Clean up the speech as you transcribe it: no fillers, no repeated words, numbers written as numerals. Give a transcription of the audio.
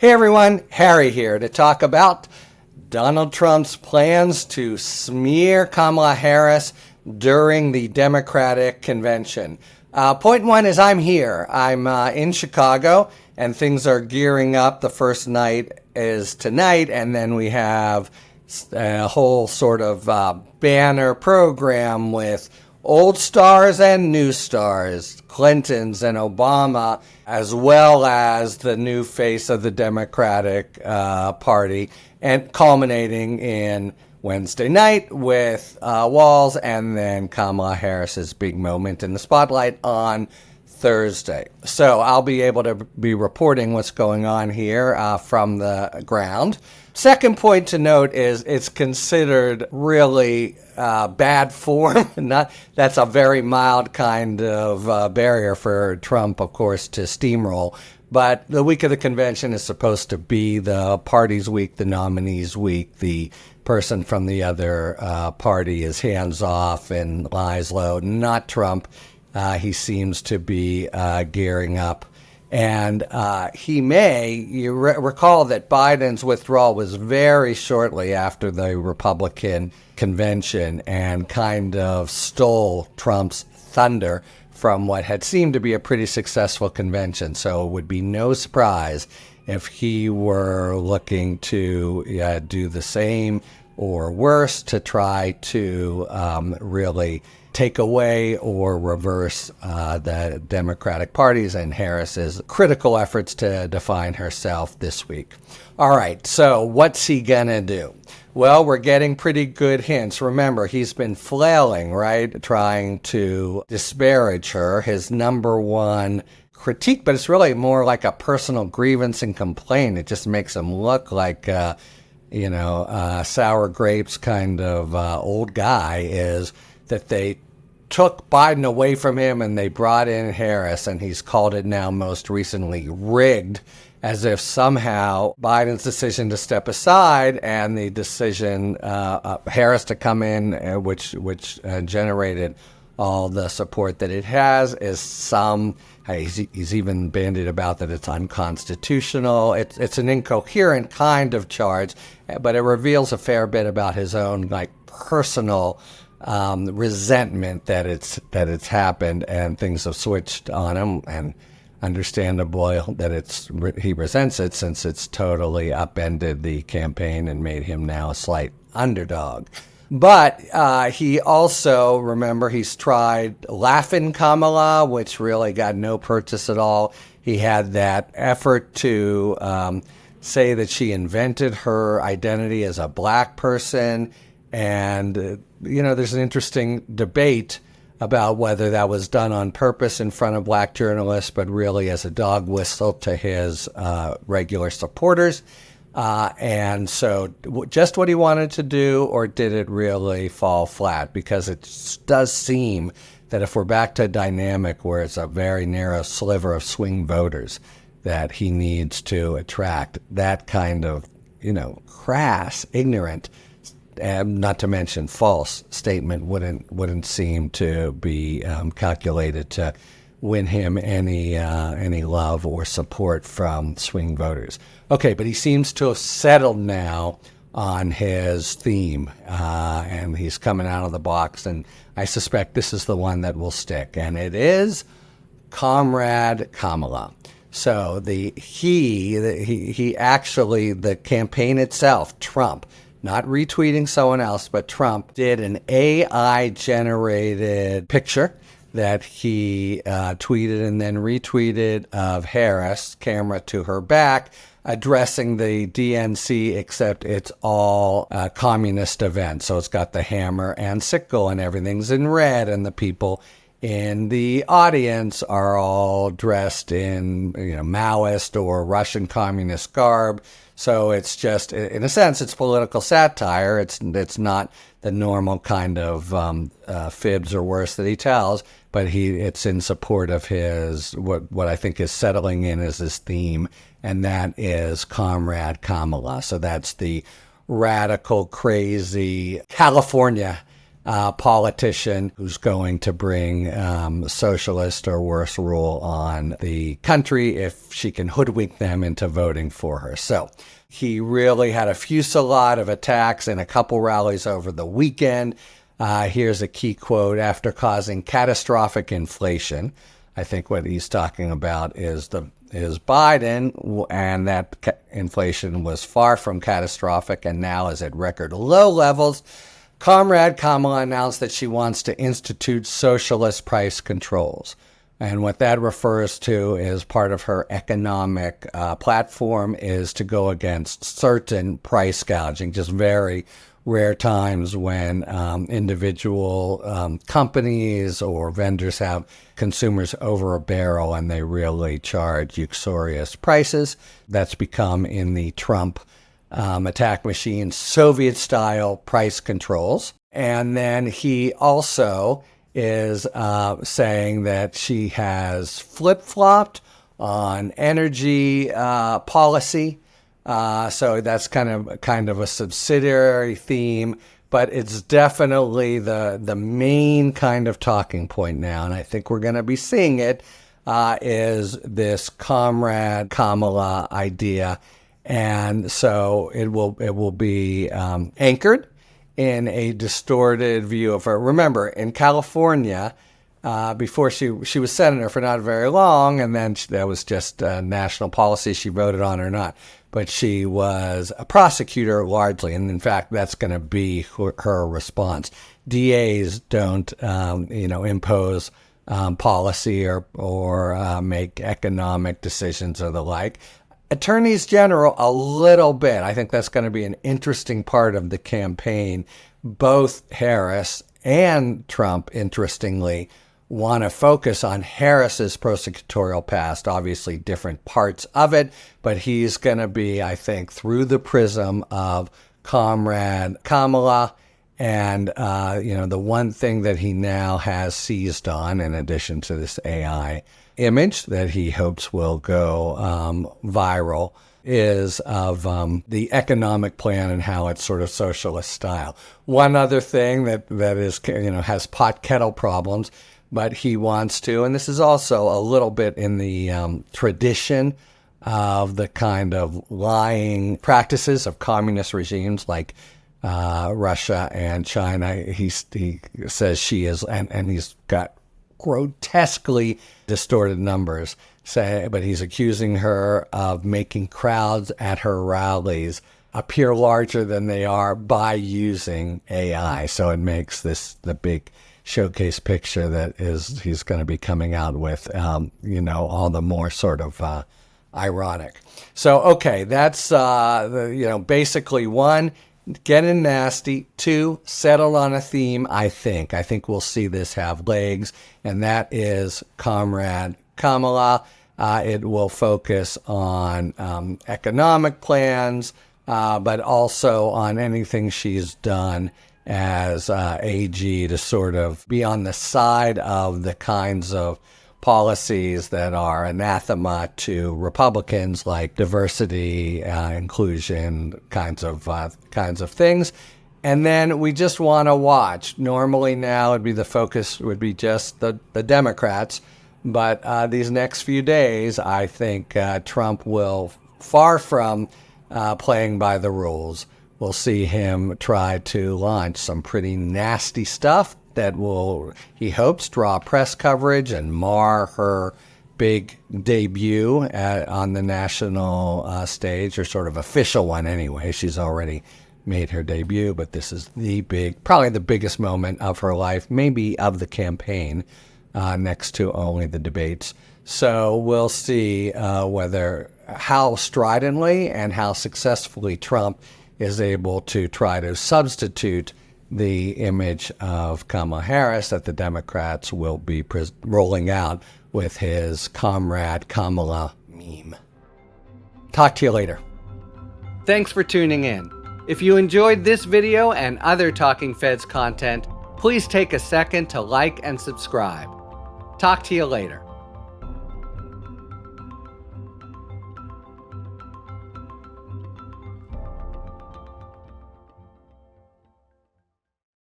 Hey everyone, Harry here to talk about Donald Trump's plans to smear Kamala Harris during the Democratic convention. Point one is I'm here. I'm in Chicago, and things are gearing up. The first night is tonight, and then we have a whole sort of banner program with old stars and new stars, Clintons and Obama, as well as the new face of the Democratic Party, and culminating in Wednesday night with Walz, and then Kamala Harris's big moment in the spotlight on Thursday. So I'll be able to be reporting what's going on here from the ground. Second point to note is it's considered really bad form. That's a very mild kind of barrier for Trump, of course, to steamroll. But the week of the convention is supposed to be the party's week, the nominees' week. The person from the other party is hands off and lies low. Not Trump. He seems to be gearing up. And you recall that Biden's withdrawal was very shortly after the Republican convention and kind of stole Trump's thunder from what had seemed to be a pretty successful convention. So it would be no surprise if he were looking to do the same or worse to try to really take away or reverse the Democratic parties and Harris's critical efforts to define herself this week. All right, so what's he gonna do? Well, we're getting pretty good hints. Remember, he's been flailing, right, trying to disparage her. His number one critique, but it's really more like a personal grievance and complaint. It just makes him look like sour grapes kind of old guy, is that they took Biden away from him and they brought in Harris, and he's called it now most recently rigged, as if somehow Biden's decision to step aside and the decision Harris to come in, which generated all the support that it has, is he's even bandied about that it's unconstitutional. It's an incoherent kind of charge, but it reveals a fair bit about his own personal resentment that it's happened and things have switched on him, and understandable that he resents it, since it's totally upended the campaign and made him now a slight underdog. But he also, remember, he's tried laughing Kamala, which really got no purchase at all. He had that effort to say that she invented her identity as a black person. And, there's an interesting debate about whether that was done on purpose in front of black journalists, but really as a dog whistle to his regular supporters. And so just what he wanted to do, or did it really fall flat? Because it does seem that if we're back to a dynamic where it's a very narrow sliver of swing voters that he needs to attract, that kind of, crass, ignorant, and not to mention false statement wouldn't seem to be calculated to win him any love or support from swing voters. Okay, but he seems to have settled now on his theme, and he's coming out of the box, and I suspect this is the one that will stick, and it is Comrade Kamala. So the campaign itself, Trump, not retweeting someone else, but Trump did an AI-generated picture that he tweeted and then retweeted of Harris, camera to her back, addressing the DNC, except it's all a communist event. So it's got the hammer and sickle and everything's in red, and the people in the audience are all dressed in Maoist or Russian communist garb. So it's just, in a sense, it's political satire. It's not the normal kind of fibs or worse that he tells, but it's in support of his what I think is settling in as his theme, and that is Comrade Kamala. So that's the radical, crazy California politician who's going to bring socialist or worse rule on the country if she can hoodwink them into voting for her. So he really had a fusillade of attacks in a couple rallies over the weekend. Here's a key quote: "After causing catastrophic inflation," I think what he's talking about is Biden, and that inflation was far from catastrophic and now is at record low levels. Comrade Kamala announced that she wants to institute socialist price controls. And what that refers to is part of her economic platform is to go against certain price gouging, just very rare times when individual companies or vendors have consumers over a barrel and they really charge uxorious prices. That's become, in the Trump attack machine, Soviet-style price controls. And then he also is saying that she has flip-flopped on energy policy. So that's kind of a subsidiary theme, but it's definitely the main kind of talking point now, and I think we're going to be seeing it, is this Comrade Kamala idea. And so it will be anchored in a distorted view of her. Remember, in California, before she was senator for not very long, and then that was just national policy, she voted on or not. But she was a prosecutor largely, and in fact, that's going to be her response. DAs don't, impose policy or make economic decisions or the like. Attorneys general, a little bit. I think that's going to be an interesting part of the campaign. Both Harris and Trump, interestingly, want to focus on Harris's prosecutorial past, obviously different parts of it, but he's going to be, I think, through the prism of Comrade Kamala. And, the one thing that he now has seized on, in addition to this AI image that he hopes will go viral, is of the economic plan and how it's sort of socialist style. One other thing that is, has pot kettle problems, but he wants to, and this is also a little bit in the tradition of the kind of lying practices of communist regimes like Russia and China. He says she is, and he's got grotesquely distorted numbers, but he's accusing her of making crowds at her rallies appear larger than they are by using AI. So it makes the big showcase picture that he's going to be coming out with, all the more sort of ironic. So, okay, that's, basically one, getting nasty. Two, settle on a theme, I think. I think we'll see this have legs, and that is Comrade Kamala. It will focus on economic plans, but also on anything she's done as AG to sort of be on the side of the kinds of policies that are anathema to Republicans, like diversity, inclusion, kinds of things. And then we just want to watch. Normally now the focus would be just the Democrats, but these next few days, I think Trump will, far from playing by the rules, we'll see him try to launch some pretty nasty stuff that will, he hopes, draw press coverage and mar her big debut on the national stage, or sort of official one anyway. She's already made her debut, but this is probably the biggest moment of her life, maybe of the campaign, next to only the debates. So we'll see how stridently and how successfully Trump is able to try to substitute the image of Kamala Harris that the Democrats will be rolling out with his Comrade Kamala meme. Talk to you later. Thanks for tuning in. If you enjoyed this video and other Talking Feds content, please take a second to like and subscribe. Talk to you later.